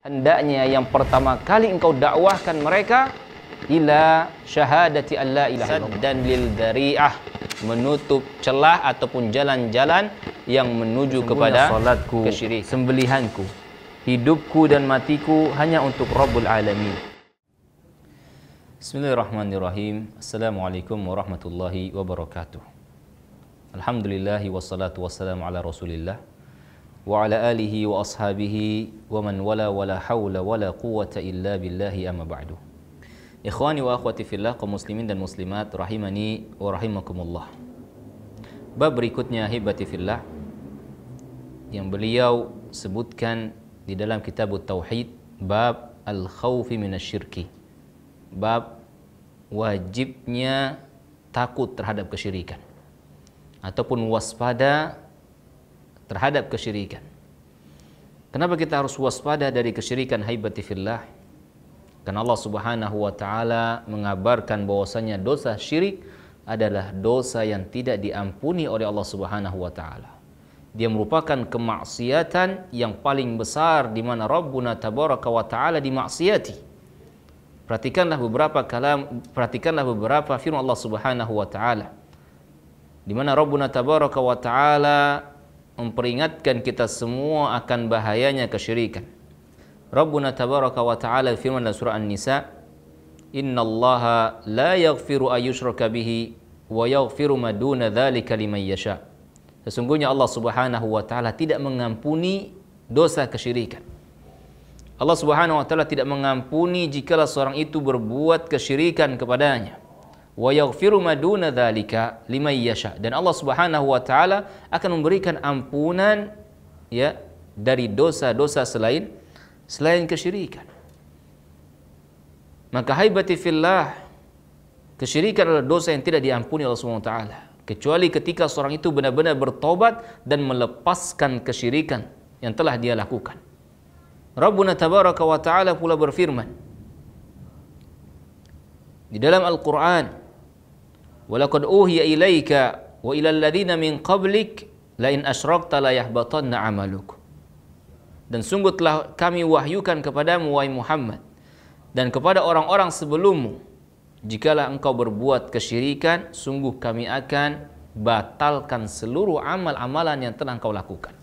Hendaknya yang pertama kali engkau dakwahkan mereka ila syahadati alla ilaha illallah dan lil dari'ah, menutup celah ataupun jalan-jalan yang menuju kepada salatku, kesyirikan, sembelihanku, hidupku dan matiku hanya untuk Rabbul Alamin. Bismillahirrahmanirrahim. Assalamualaikum warahmatullahi wabarakatuh. Alhamdulillahi wassalatu wassalamu ala Rasulillah wa ala alihi wa ashabihi wa man wala hawla wala quwwata illa billahi amma ba'du. Ikhwani wa akhwati fillah, kaum muslimin dan muslimat rahimani wa rahimakumullah. Bab berikutnya hibati fillah yang beliau sebutkan di dalam kitab Tauhid, bab al-khawfi minasyirki, bab wajibnya takut terhadap kesyirikan ataupun waspada terhadap kesyirikan. Kenapa kita harus waspada dari kesyirikan haibati fillah? Karena Allah Subhanahu wa taala mengabarkan bahwasanya dosa syirik adalah dosa yang tidak diampuni oleh Allah Subhanahu wa taala. Dia merupakan kemaksiatan yang paling besar di mana Rabbuna tabaraka wa taala dimaksiati. Perhatikanlah beberapa firman Allah Subhanahu wa taala di mana Rabbuna tabaraka wa taala memperingatkan kita semua akan bahayanya kesyirikan. Rabbuna tabaraka wa ta'ala firman dalam surah An-Nisa, innallaha la yaghfiru ayyushraka bihi wa yaghfiru ma duna dzalika liman yasha. Sesungguhnya Allah Subhanahu wa taala tidak mengampuni dosa kesyirikan. Allah Subhanahu wa taala tidak mengampuni jikalau seorang itu berbuat kesyirikan kepadanya. Wa yaghfiru ma duna dzalika liman yasha, dan Allah Subhanahu wa taala akan memberikan ampunan ya dari dosa-dosa selain kesyirikan. Maka haibati fillah, kesyirikan adalah dosa yang tidak diampuni Allah Subhanahu wa taala kecuali ketika seorang itu benar-benar bertobat dan melepaskan kesyirikan yang telah dia lakukan. Rabbuna tabaraka wa taala pula berfirman di dalam Al-Qur'an, walaqad uhiya ilaika wa ilal ladzina min qablik la in asyrakta la yahbatanna 'amaluk. Dan sungguh telah kami wahyukan kepadamu wahai Muhammad dan kepada orang-orang sebelummu, jikalau engkau berbuat kesyirikan, sungguh kami akan batalkan seluruh amal-amalan yang telah engkau lakukan.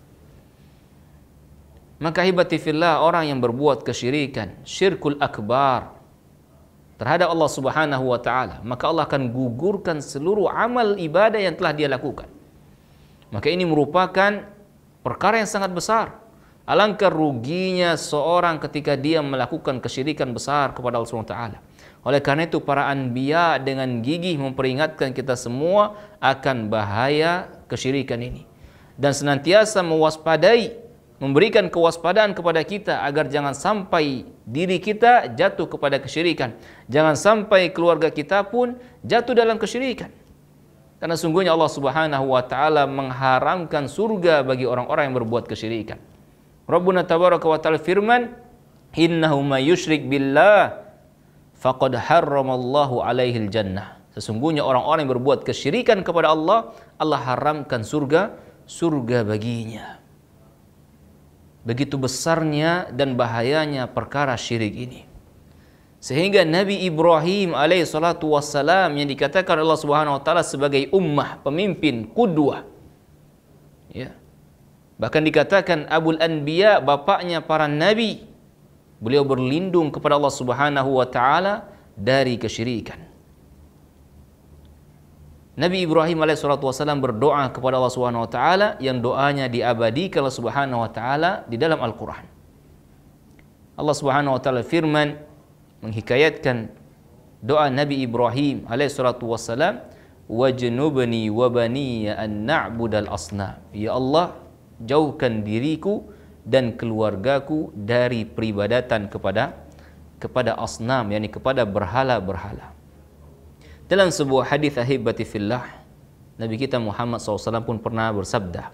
Maka hibati fillah, orang yang berbuat kesyirikan, syirkul akbar terhadap Allah Subhanahu wa taala, maka Allah akan gugurkan seluruh amal ibadah yang telah dia lakukan. Maka ini merupakan perkara yang sangat besar. Alangkah ruginya seorang ketika dia melakukan kesyirikan besar kepada Allah Subhanahu wa taala. Oleh karena itu para anbiya dengan gigih memperingatkan kita semua akan bahaya kesyirikan ini dan senantiasa mewaspadai, memberikan kewaspadaan kepada kita agar jangan sampai diri kita jatuh kepada kesyirikan. Jangan sampai keluarga kita pun jatuh dalam kesyirikan. Karena sungguhnya Allah Subhanahu wa taala mengharamkan surga bagi orang-orang yang berbuat kesyirikan. Rabbuna tabaraka wa ta'ala firman, innahu may yusyrik billah faqad harramallahu alaihil jannah. Sesungguhnya orang-orang yang berbuat kesyirikan kepada Allah, Allah haramkan surga baginya. Begitu besarnya dan bahayanya perkara syirik ini. Sehingga Nabi Ibrahim alaihi salatu wassalam yang dikatakan Allah Subhanahu wa taala sebagai ummah, pemimpin, qudwah. Ya. Bahkan dikatakan Abul Anbiya, bapaknya para nabi. Beliau berlindung kepada Allah Subhanahu wa taala dari kesyirikan. Nabi Ibrahim alaihissalatu wassalam berdoa kepada Allah Subhanahu wa taala yang doanya diabadikan Allah Subhanahu wa taala di dalam Al-Qur'an. Allah Subhanahu wa taala firman menghikayatkan doa Nabi Ibrahim alaihissalatu wassalam, wajnubni wa baniya an na'budal asnam. Ya Allah, jauhkan diriku dan keluargaku dari peribadatan kepada asnam, yakni kepada berhala-berhala. Dalam sebuah hadis ahibati fillah, Nabi kita Muhammad SAW pun pernah bersabda,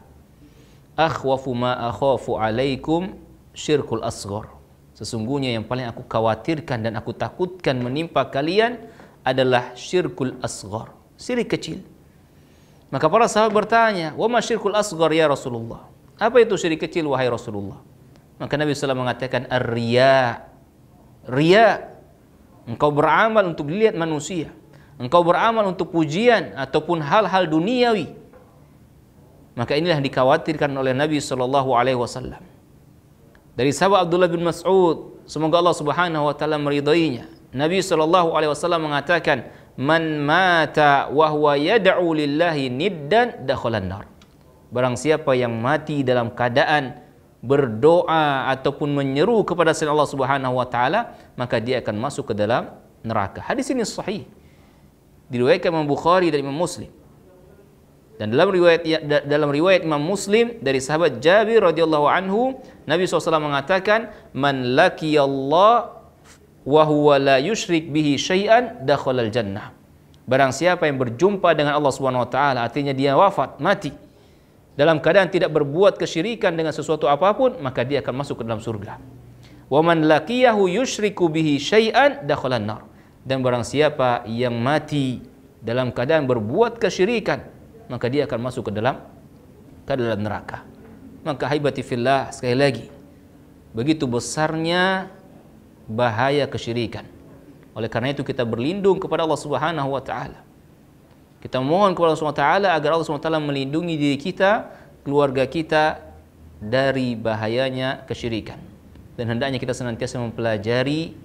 akhwafu ma akhafu alaikum syirkul asghar. Sesungguhnya yang paling aku khawatirkan dan aku takutkan menimpa kalian adalah syirkul asghar, syirik kecil. Maka para sahabat bertanya, wa ma syirkul asghar ya Rasulullah? Apa itu syirik kecil wahai Rasulullah? Maka Nabi SAW mengatakan ar-riya. Riya, engkau beramal untuk dilihat manusia, engkau beramal untuk pujian ataupun hal-hal duniawi. Maka inilah yang dikhawatirkan oleh Nabi SAW. Dari sahabat Abdullah bin Mas'ud, semoga Allah Subhanahu wa taala meridainya, Nabi SAW mengatakan, man mata wa huwa yad'u lillahi niddan dakhalan nar. Barang siapa yang mati dalam keadaan berdoa ataupun menyeru kepada selain Allah Subhanahu wa taala, maka dia akan masuk ke dalam neraka. Hadis ini sahih, diriwayatkan Imam Bukhari dan Imam Muslim. Dan dalam riwayat Imam Muslim dari sahabat Jabir radhiyallahu anhu, Nabi SAW mengatakan, man laqiyallah wa huwa la yusyrik bihi syai'an dakhalal jannah. Barang siapa yang berjumpa dengan Allah Subhanahu wa taala, artinya dia wafat, mati dalam keadaan tidak berbuat kesyirikan dengan sesuatu apapun, maka dia akan masuk ke dalam surga. Wa man laqiyahu yusyriku bihi syai'an dakhalan nar. Dan barang siapa yang mati dalam keadaan berbuat kesyirikan, maka dia akan masuk ke dalam neraka. Maka haibati fillah, sekali lagi, begitu besarnya bahaya kesyirikan. Oleh karena itu kita berlindung kepada Allah Subhanahu wa taala. Kita mohon kepada Allah Subhanahu wa taala agar Allah Subhanahu wa taala melindungi diri kita, keluarga kita dari bahayanya kesyirikan. Dan hendaknya kita senantiasa mempelajari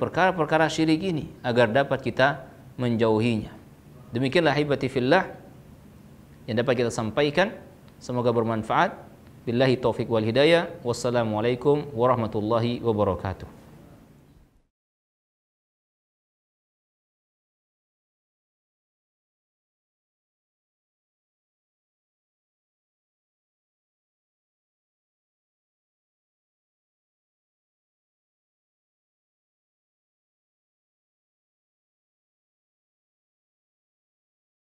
perkara-perkara syirik ini agar dapat kita menjauhinya. Demikianlah hibati fillah yang dapat kita sampaikan. Semoga bermanfaat. Billahi taufiq wal hidayah. Wassalamualaikum warahmatullahi wabarakatuh.